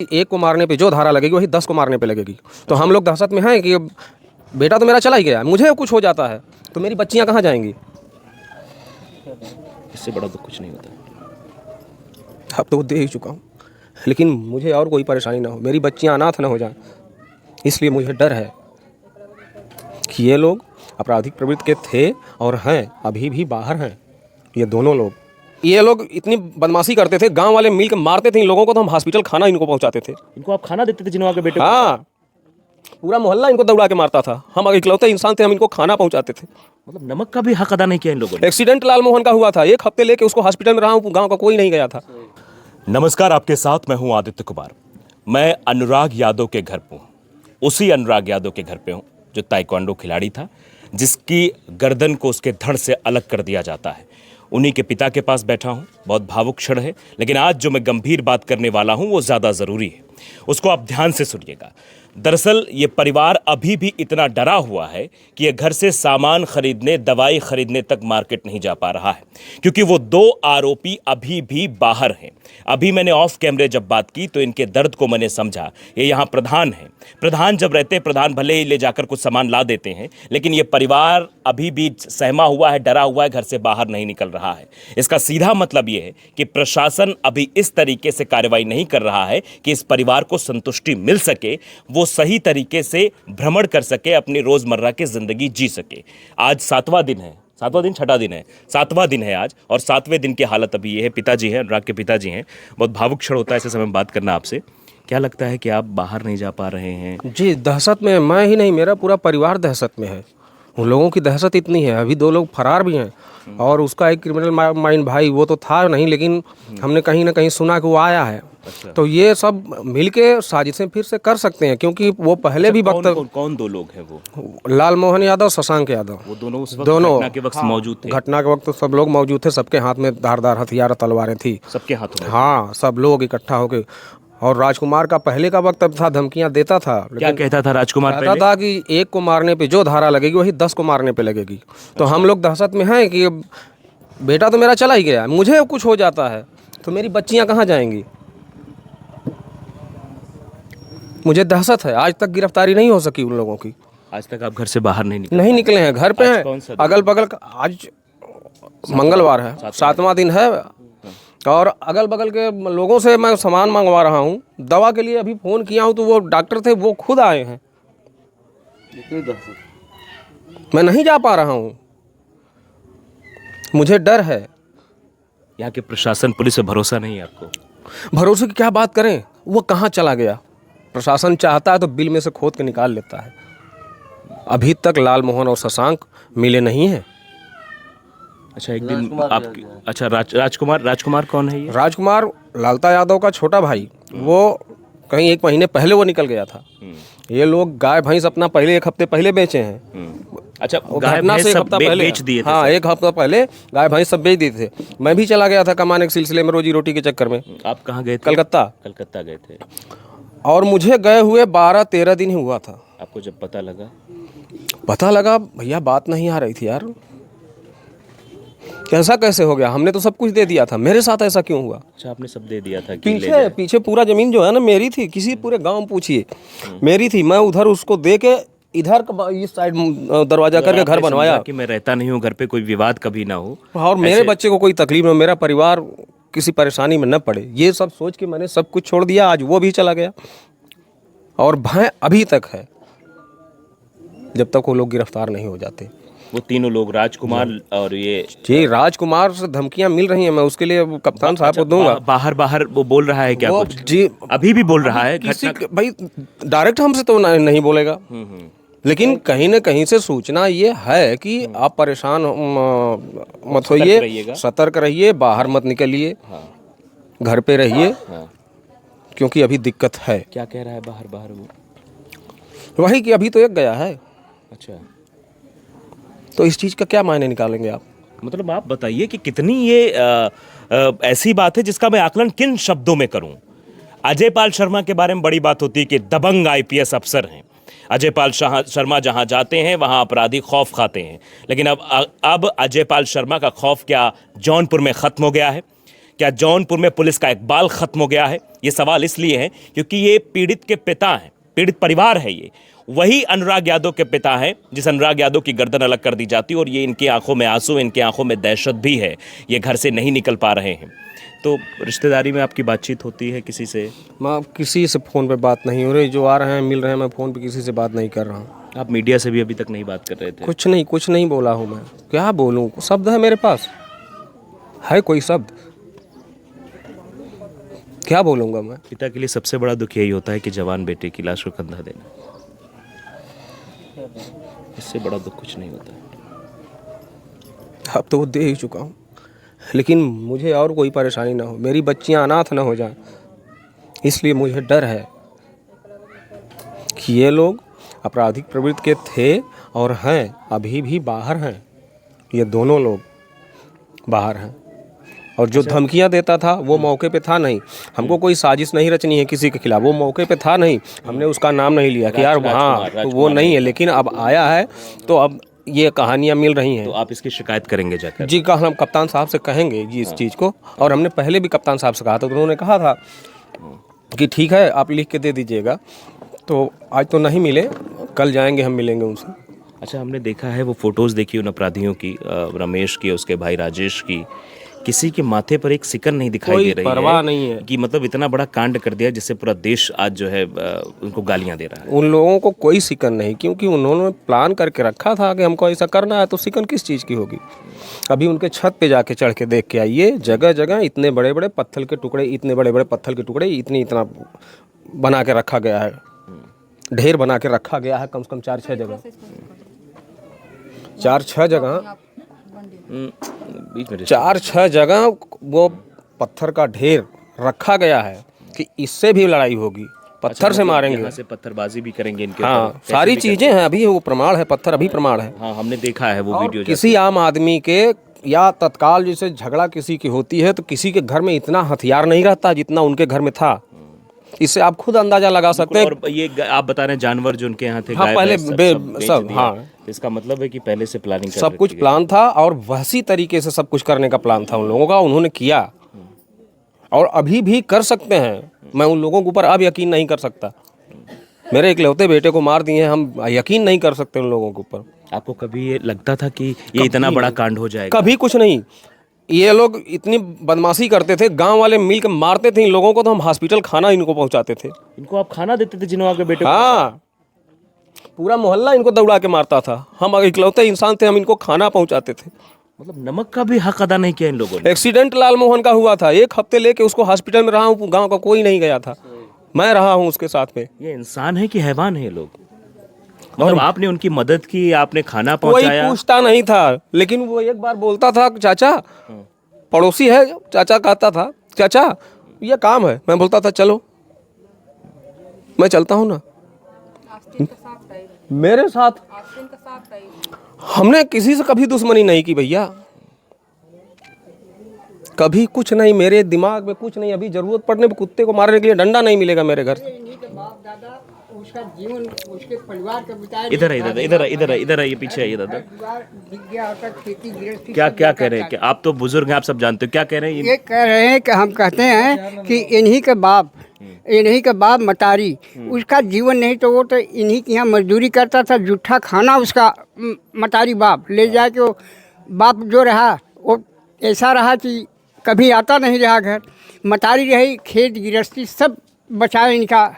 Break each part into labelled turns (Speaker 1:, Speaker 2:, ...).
Speaker 1: एक को मारने पे जो धारा लगेगी वही 10 को मारने पे लगेगी। तो हम लोग दहशत में हैं कि बेटा तो मेरा चला ही गया, मुझे कुछ हो जाता है तो मेरी बच्चियां कहाँ जाएंगी।
Speaker 2: इससे बड़ा दुख कुछ नहीं होता।
Speaker 1: अब तो दे ही चुका हूँ, लेकिन मुझे और कोई परेशानी ना हो, मेरी बच्चियां अनाथ ना हो जाएं, इसलिए मुझे डर है कि ये लोग आपराधिक प्रवृत्ति के थे और हैं, अभी भी बाहर हैं। ये दोनों लोग, ये लोग इतनी बदमाशी करते थे, गांव वाले मिल के मारते थे इन लोगों को, तो हम हॉस्पिटल खाना इनको पहुंचाते थे।
Speaker 2: इनको आप खाना देते थे जिनवा के बेटे को?
Speaker 1: हाँ, पूरा मोहल्ला इनको दौड़ा के मारता था। हम इकलौते इंसान थे, हम इनको खाना पहुंचाते थे।
Speaker 2: मतलब नमक का भी हक अदा नहीं किया इन लोगों ने।
Speaker 1: एक्सीडेंट लाल मोहन का हुआ था, एक हफ्ते लेके उसको हॉस्पिटल में रहा हूँ, गाँव का कोई नहीं गया था।
Speaker 2: नमस्कार, आपके साथ मैं हूं आदित्य कुमार। मैं अनुराग यादव के घर पे हूं, उसी अनुराग यादव के घर पे हूं जो ताइक्वांडो खिलाड़ी था, जिसकी गर्दन को उसके धड़ से अलग कर दिया जाता है। उन्हीं के पिता के पास बैठा हूं। बहुत भावुक क्षण है, लेकिन आज जो मैं गंभीर बात करने वाला हूं वो ज़्यादा ज़रूरी है, उसको आप ध्यान से सुनिएगा। दरअसल ये परिवार अभी भी इतना डरा हुआ है कि ये घर से सामान खरीदने, दवाई खरीदने तक मार्केट नहीं जा पा रहा है, क्योंकि वो 2 आरोपी अभी भी बाहर हैं। अभी मैंने ऑफ कैमरे जब बात की तो इनके दर्द को मैंने समझा। ये यहाँ प्रधान हैं, प्रधान जब रहते हैं, प्रधान भले ही ले जाकर कुछ सामान ला देते हैं, लेकिन ये परिवार अभी भी सहमा हुआ है, डरा हुआ है, घर से बाहर नहीं निकल रहा है। इसका सीधा मतलब ये है कि प्रशासन अभी इस तरीके से कार्रवाई नहीं कर रहा है कि इस परिवार को संतुष्टि मिल सके, वो सही तरीके से भ्रमण कर सके, अपनी रोजमर्रा की जिंदगी जी सके। आज 7वां दिन है, 7वां दिन, 6वां दिन है, 7वां दिन है आज, और 7वें दिन की हालत अभी ये है। पिताजी हैं, अनुराग के पिताजी हैं। बहुत भावुक क्षण होता है ऐसे समय में बात करना आपसे। क्या लगता है कि आप बाहर नहीं जा पा रहे हैं?
Speaker 1: जी, दहशत में मैं ही नहीं, मेरा पूरा परिवार दहशत में है। उन लोगों की दहशत इतनी है, अभी 2 लोग फरार भी हैं, और उसका एक क्रिमिनल माइंड भाई, वो तो था नहीं, लेकिन हमने कहीं ना कहीं सुना कि वो आया है।
Speaker 2: अच्छा।
Speaker 1: तो ये सब मिलके साजिशें फिर से कर सकते हैं, क्योंकि वो पहले भी वक्त
Speaker 2: कौन 2 लोग हैं वो?
Speaker 1: लाल मोहन यादव, शशांक यादव,
Speaker 2: वो दोनों उस वक्त
Speaker 1: दोनों
Speaker 2: घटना के वक्त मौजूद थे?
Speaker 1: घटना के वक्त तो सब लोग मौजूद थे, सबके हाथ में धारदार हथियार, तलवारें थी
Speaker 2: सबके हाथों में?
Speaker 1: हाँ, सब लोग इकट्ठा होके। और राजकुमार का पहले का वक्त था, धमकियां देता था।
Speaker 2: क्या कहता था राजकुमार?
Speaker 1: कहता था कि एक को मारने पे जो धारा लगेगी वही 10 को मारने पे लगेगी। तो हम लोग दहशत में हैं कि बेटा तो मेरा चला ही गया, मुझे कुछ हो जाता है तो मेरी बच्चियां कहाँ जाएंगी। मुझे दहशत है, आज तक गिरफ्तारी नहीं हो सकी उन लोगों की।
Speaker 2: आज तक आप घर से बाहर नहीं
Speaker 1: निकले हैं, घर पे हैं, अगल बगल। आज मंगलवार है, 7वां दिन है, और अगल बगल के लोगों से मैं सामान मंगवा रहा हूँ। दवा के लिए अभी फ़ोन किया हूँ तो वो डॉक्टर थे, वो खुद आए हैं। मैं नहीं जा पा रहा हूँ, मुझे डर है।
Speaker 2: यहाँ के प्रशासन, पुलिस पे भरोसा नहीं है आपको?
Speaker 1: भरोसे की क्या बात करें, वो कहाँ चला गया। प्रशासन चाहता है तो बिल में से खोद के निकाल लेता है। अभी तक लाल मोहन और शशांक मिले नहीं हैं।
Speaker 2: अच्छा, एक दिन आप, अच्छा, राजकुमार कौन है ये?
Speaker 1: राजकुमार लालता यादव का छोटा भाई, वो कहीं 1 महीने पहले वो निकल गया था। ये लोग गाय भैंस अपना पहले 1 हफ्ते पहले बेचे हैं।
Speaker 2: अच्छा,
Speaker 1: घटना से 1 हफ्ता पहले
Speaker 2: बेच दिए थे?
Speaker 1: हाँ, 1 हफ्ता पहले गाय भैंस सब बेच दिए थे। मैं भी चला गया था कमाने के सिलसिले में, रोजी रोटी के चक्कर में।
Speaker 2: आप कहाँ गए थे?
Speaker 1: कलकत्ता
Speaker 2: गए थे।
Speaker 1: और मुझे गए हुए 12-13 दिन ही हुआ था।
Speaker 2: आपको जब पता लगा
Speaker 1: भैया बात नहीं आ रही थी यार, कैसा कैसे हो गया, हमने तो सब कुछ दे दिया था, मेरे साथ ऐसा क्यों हुआ।
Speaker 2: अच्छा, आपने सब दे दिया था कि
Speaker 1: पीछे पूरा जमीन जो है ना मेरी थी, किसी पूरे गांव में पूछिए मेरी थी। मैं उधर उसको दे के इधर इस साइड दरवाजा करके घर बनवाया
Speaker 2: कि मैं रहता नहीं हूँ घर पे, कोई विवाद कभी ना हो
Speaker 1: और मेरे बच्चे को कोई तकलीफ ना, मेरा परिवार किसी परेशानी में न पड़े, ये सब सोच के मैंने सब कुछ छोड़ दिया। आज वो भी चला गया और भय अभी तक है, जब तक वो लोग गिरफ्तार नहीं हो जाते।
Speaker 2: वो तीनों लोग, राजकुमार और ये
Speaker 1: जी, राजकुमार से धमकियां मिल रही हैं, मैं उसके लिए कप्तान साहब को दूंगा।
Speaker 2: बाहर वो बोल रहा है क्या कुछ?
Speaker 1: जी,
Speaker 2: अभी भी बोल रहा है।
Speaker 1: भाई डायरेक्ट हमसे तो नहीं बोलेगा, लेकिन कहीं न कहीं से सूचना ये है कि आप परेशान मत होइए, सतर्क रहिए, बाहर मत निकलिए, घर पे रहिए, क्योंकि अभी दिक्कत है।
Speaker 2: क्या कह रहा है बाहर वो?
Speaker 1: वही कि अभी तो एक गया है।
Speaker 2: अच्छा,
Speaker 1: तो इस चीज़ का क्या मायने निकालेंगे आप?
Speaker 2: मतलब आप बताइए कि कितनी ये ऐसी बात है जिसका मैं आकलन किन शब्दों में करूं। अजय पाल शर्मा के बारे में बड़ी बात होती है कि दबंग आईपीएस अफसर हैं। अजय पाल शर्मा जहां जाते हैं वहां अपराधी खौफ खाते हैं, लेकिन अब अजय पाल शर्मा का खौफ क्या जौनपुर में खत्म हो गया है? क्या जौनपुर में पुलिस का इकबाल खत्म हो गया है? ये सवाल इसलिए है क्योंकि ये पीड़ित के पिता हैं, पीड़ित परिवार है ये। वही अनुराग यादव के पिता हैं जिस अनुराग यादव की गर्दन अलग कर दी जाती और ये इनकी आंखों में आंसू, इनकी आंखों में दहशत भी है, ये घर से नहीं निकल पा रहे हैं। तो रिश्तेदारी में आपकी बातचीत होती है किसी से?
Speaker 1: मैं किसी से फ़ोन पे बात नहीं हो रही, जो आ रहे हैं मिल रहे हैं, मैं फ़ोन पे किसी से बात नहीं कर रहा हूँ।
Speaker 2: आप मीडिया से भी अभी तक नहीं बात कर रहे थे?
Speaker 1: कुछ नहीं बोला हूँ मैं, क्या बोलूँ? शब्द है मेरे पास? है कोई शब्द? क्या बोलूँगा मैं?
Speaker 2: पिता के लिए सबसे बड़ा दुख यही होता है कि जवान बेटे की लाश को कंधा देना, इससे बड़ा दुख कुछ नहीं होता है।
Speaker 1: अब तो वो दे ही चुका हूँ, लेकिन मुझे और कोई परेशानी ना हो, मेरी बच्चियाँ अनाथ ना हो जाएं, इसलिए मुझे डर है कि ये लोग आपराधिक प्रवृत्ति के थे और हैं, अभी भी बाहर हैं। ये दोनों लोग बाहर हैं और जो धमकियां देता था वो मौके पे था नहीं। हमको कोई साजिश नहीं रचनी है किसी के खिलाफ, वो मौके पे था नहीं, हमने उसका नाम नहीं लिया कि यार हाँ तो वो नहीं है, लेकिन अब आया है तो अब ये कहानियां मिल रही हैं।
Speaker 2: तो आप इसकी शिकायत करेंगे जाकर?
Speaker 1: जी, कल हम कप्तान साहब से कहेंगे जी इस चीज़ को, और हमने पहले भी कप्तान साहब से कहा था तो उन्होंने कहा था कि ठीक है आप लिख के दे दीजिएगा। तो आज तो नहीं मिले, कल जाएंगे, हम मिलेंगे उनसे।
Speaker 2: अच्छा, हमने देखा है वो फोटोज़ देखी उन अपराधियों की, रमेश की, उसके भाई राजेश की, किसी के माथे पर एक सिकन नहीं दिखाई दे रही
Speaker 1: परवाह नहीं है
Speaker 2: कि मतलब इतना बड़ा कांड कर दिया जिससे पूरा देश आज जो है उनको गालियां दे रहा है।
Speaker 1: उन लोगों को कोई सिकन नहीं, क्योंकि उन्होंने प्लान करके रखा था कि हमको ऐसा करना है, तो सिकन किस चीज़ की होगी? अभी उनके छत पे जाके चढ़ के देख के आइए, जगह जगह इतने बड़े बड़े पत्थर के टुकड़े, इतने बड़े बड़े पत्थर के टुकड़े इतना बना के रखा गया है, ढेर बना के रखा गया है, कम से कम 4-6 जगह, 4-6 जगह,
Speaker 2: बीच में
Speaker 1: 4-6 जगह वो पत्थर का ढेर रखा गया है कि इससे भी लड़ाई होगी, पत्थर से मारेंगे,
Speaker 2: यहाँ से पत्थरबाजी भी करेंगे इनके
Speaker 1: हाँ
Speaker 2: ऊपर,
Speaker 1: सारी चीजें हैं, अभी वो प्रमाण है, पत्थर अभी प्रमाण है।
Speaker 2: हाँ हमने देखा है वो
Speaker 1: और
Speaker 2: वीडियो।
Speaker 1: किसी आम आदमी के या तत्काल जैसे झगड़ा किसी की होती है तो किसी के घर में इतना हथियार नहीं रहता जितना उनके घर में था, इससे आप खुद अंदाजा लगा सकते हैं।
Speaker 2: और ये आप बता रहे हैं जानवर जो उनके यहाँ थे,
Speaker 1: हाँ
Speaker 2: गाय,
Speaker 1: पहले
Speaker 2: भैंस,
Speaker 1: सब हाँ,
Speaker 2: तो इसका मतलब है कि पहले से प्लानिंग
Speaker 1: सब कुछ प्लान था और वैसी तरीके से सब कुछ करने का प्लान था उन लोगों का, उन्होंने किया और अभी भी कर सकते हैं। मैं उन लोगों के ऊपर अब यकीन नहीं कर सकता, मेरे इकलौते बेटे को मार दिए, हम यकीन नहीं कर सकते उन लोगों के ऊपर।
Speaker 2: आपको कभी ये लगता था कि ये इतना बड़ा कांड हो जाएगा?
Speaker 1: कभी कुछ नहीं, ये लोग इतनी बदमाशी करते थे, गांव वाले मिल के मारते थे इन लोगों को, तो हम हॉस्पिटल खाना इनको पहुंचाते थे।
Speaker 2: इनको आप खाना देते थे जिन्हों आपके बेटे को?
Speaker 1: हाँ, पूरा मोहल्ला इनको दौड़ा के मारता था, हम इकलौते इंसान थे, हम इनको खाना पहुंचाते थे।
Speaker 2: मतलब नमक का भी हक अदा नहीं किया इन लोगों ने।
Speaker 1: एक्सीडेंट लाल मोहन का हुआ था, 1 हफ्ते लेके उसको हॉस्पिटल में रहा हूँ, गाँव का कोई नहीं गया था, मैं रहा हूँ उसके साथ में।
Speaker 2: ये इंसान है कि हैवान है ये लोग? मतलब आपने उनकी मदद की, आपने खाना पहुंचाया?
Speaker 1: कोई पूछता नहीं था, लेकिन वो एक बार बोलता था चाचा, पड़ोसी है, चाचा कहता था चाचा ये काम है, मैं बोलता था चलो, मैं चलता हूँ ना। मेरे साथ हमने किसी से कभी दुश्मनी नहीं की भैया, कभी कुछ नहीं, मेरे दिमाग में कुछ नहीं। अभी जरूरत पड़ने पर कुत्ते को मारने के लिए डंडा नहीं मिलेगा मेरे घर से।
Speaker 3: उसका जीवन उसके परिवार का बिताया।
Speaker 2: इधर इधर ये पीछे आइए दादा।
Speaker 3: खेती गृहस्थी
Speaker 2: क्या क्या कह रहे हैं? क्या आप तो बुजुर्ग हैं, आप सब जानते हो, क्या कह रहे हैं
Speaker 3: ये कह रहे हैं कि हम कहते हैं कि इन्हीं के बाप मतारी, उसका जीवन नहीं तो वो तो इन्हीं के यहाँ मजदूरी करता था, जूठा खाना उसका मतारी बाप ले जाके, वो बाप जो रहा वो ऐसा रहा कि कभी आता नहीं रहा घर, मतारी रही, खेत गृहस्थी सब बचाए इनका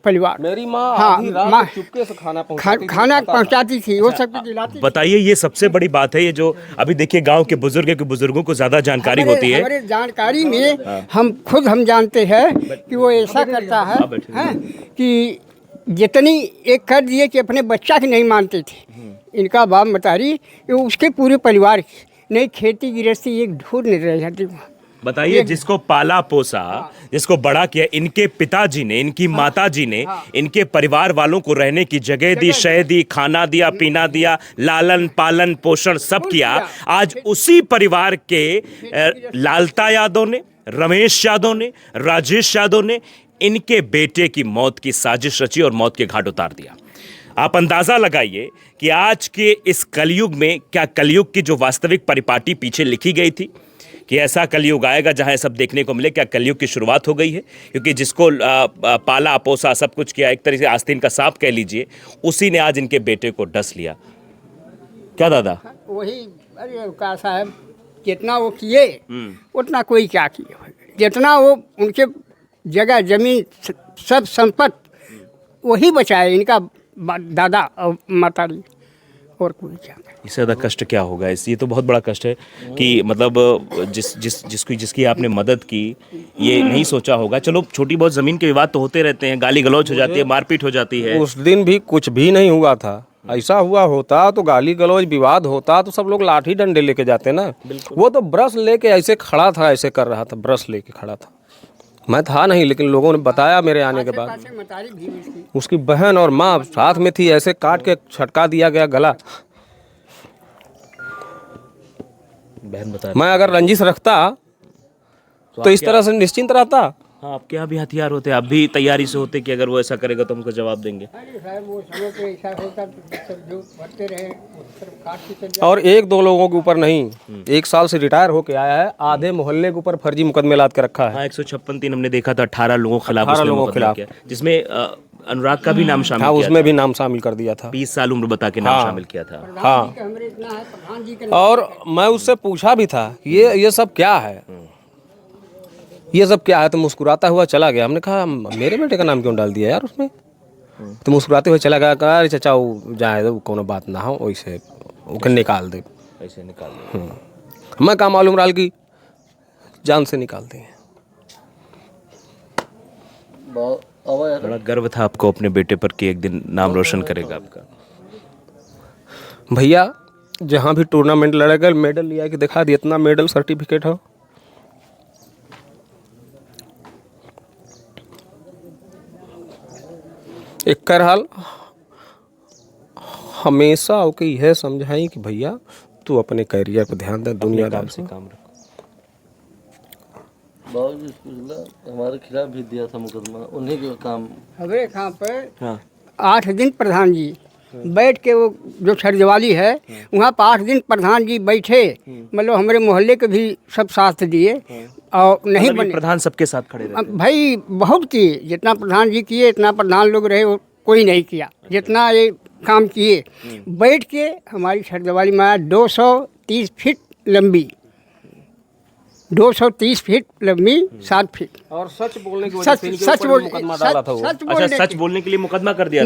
Speaker 3: परिवार।
Speaker 1: मेरी माँ
Speaker 3: हाँ,
Speaker 1: चुपके से खाना
Speaker 3: पहुंचाती थी, वो सब दिलाती।
Speaker 2: बताइए, ये सबसे बड़ी बात है, ये जो अभी देखिए गांव के बुजुर्गों को ज्यादा जानकारी होती है।
Speaker 3: हमारे जानकारी में हम जानते हैं कि वो ऐसा करता है कि जितनी एक कर दिए कि अपने बच्चा की नहीं मानते थे इनका बाप मतारी, उसके पूरे परिवार की नहीं, खेती गृहस्थी एक ढूंढ नहीं रह जाती।
Speaker 2: बताइए, जिसको पाला पोसा, जिसको बड़ा किया, इनके पिताजी ने, इनकी माताजी ने, इनके परिवार वालों को रहने की जगह दी, शय दी, खाना दिया, पीना दिया, लालन पालन पोषण सब किया। आज उसी परिवार के लालता यादव ने, रमेश यादव ने, राजेश यादव ने इनके बेटे की मौत की साजिश रची और मौत के घाट उतार दिया। आप अंदाजा लगाइए कि आज के इस कलयुग में क्या कलयुग की जो वास्तविक परिपाटी पीछे लिखी गई थी, कि ऐसा कलयुग आएगा जहां ये सब देखने को मिले? क्या कलयुग की शुरुआत हो गई है? क्योंकि जिसको पाला पोसा सब कुछ किया, एक तरह से आस्तीन का सांप कह लीजिए, उसी ने आज इनके बेटे को डस लिया। क्या दादा?
Speaker 3: वही, अरे का साहब, जितना वो किए उतना कोई क्या किए, जितना वो उनके जगह जमीन सब संपत्ति वही बचाए इनका दादा और माताजी, और कोई क्या।
Speaker 2: इससे ज़्यादा कष्ट क्या होगा? ये तो बहुत बड़ा कष्ट है कि मतलब जिसकी आपने मदद की, ये नहीं सोचा होगा। चलो छोटी बहुत ज़मीन के विवाद तो होते रहते हैं, गाली गलौज हो जाती है, मारपीट हो जाती है।
Speaker 1: उस दिन भी कुछ भी नहीं हुआ था। ऐसा हुआ होता तो गाली गलौज विवाद होता तो सब लोग लाठी डंडे लेके जाते ना। वो तो ब्रश लेके ऐसे खड़ा था, ऐसे कर रहा था, ब्रश लेके खड़ा था। मैं था नहीं, लेकिन लोगों ने बताया मेरे आने के बाद। उसकी बहन और माँ साथ में थी, ऐसे काट के छटका दिया गया गला।
Speaker 2: बहन बता
Speaker 1: मैं अगर रंजिश रखता तो इस तरह से निश्चिंत रहता।
Speaker 2: हाँ, आपके यहाँ भी हथियार होते, आप भी तैयारी से होते कि अगर वो ऐसा करेगा तो हमको जवाब देंगे।
Speaker 3: अरे साहब, वो समय पे ऐसा होता तो सब जो भरते रहे उस तरफ काट के चल जाते।
Speaker 1: और एक दो लोगों के ऊपर नहीं, 1 साल से रिटायर होके आया है, आधे मोहल्ले के ऊपर फर्जी मुकदमे लाद के रखा है।
Speaker 2: हाँ, 156(3) हमने देखा था, 18 लोगों के खिलाफ
Speaker 1: 18
Speaker 2: उसने
Speaker 1: लोगों के
Speaker 2: मुकदमा
Speaker 1: खिलाफ।
Speaker 2: किया, जिसमें अनुराग का भी नाम शामिल
Speaker 1: हाँ,
Speaker 2: किया
Speaker 1: उसमें
Speaker 2: था।
Speaker 1: भी नाम शामिल कर दिया था।
Speaker 2: 20 साल उम्र बता के नाम
Speaker 1: हाँ।
Speaker 2: शामिल किया था।
Speaker 1: हाँ,
Speaker 3: हमरे इतना है, प्रधान जी का
Speaker 1: और मैं उससे पूछा भी था ये सब क्या है, ये सब क्या है, तो मुस्कुराता हुआ चला गया। हमने कहा मेरे बेटे का नाम क्यों डाल दिया यार उसमें? तो मुस्कुराते हुए चला गया, कहा अरे चाचा वो जाए दो, कोनो बात ना हो, वैसे वो निकाल दे।
Speaker 2: ऐसे निकाल दिया।
Speaker 1: मैं कहा मालूम राल की जान से निकाल दें।
Speaker 2: बड़ा गर्व था आपको अपने बेटे पर कि एक दिन नाम रोशन करेगा आपका।
Speaker 1: भैया जहाँ भी टूर्नामेंट लड़ेगा मेडल लिया कि दिखा दिया, इतना मेडल सर्टिफिकेट हो। एक कर हाल हमेशा ओके यह समझाई कि भैया तू अपने कैरियर पर ध्यान दे, दुनियादार से
Speaker 2: काम रखो।
Speaker 4: हमारे खिलाफ भी दिया था मुकदमा, उन्हीं के काम।
Speaker 3: हमारे यहाँ पर
Speaker 2: हाँ।
Speaker 3: 8 दिन प्रधान जी बैठ के, वो जो छरजवाली है वहाँ पर 8 दिन प्रधान जी बैठे, मतलब हमारे मोहल्ले के भी सब साथ दिए और नहीं
Speaker 2: मतलब ये
Speaker 3: बने।
Speaker 2: प्रधान सबके साथ खड़े रहे।
Speaker 3: अब भाई बहुत किए, जितना प्रधान जी किए इतना प्रधान लोग रहे वो कोई नहीं किया, जितना ये काम किए। बैठ के हमारी छरजवाली में 230 फीट लंबी, 230 फीट लंबी, 7 फीट।
Speaker 1: और सच बोलने की वजह से इनके
Speaker 3: सच
Speaker 1: ऊपर
Speaker 3: बोल
Speaker 1: मुकदमा डाला था वो।
Speaker 3: सच
Speaker 2: अच्छा,
Speaker 3: बोलने
Speaker 2: सच बोलने के लिए मुकदमा कर दिया।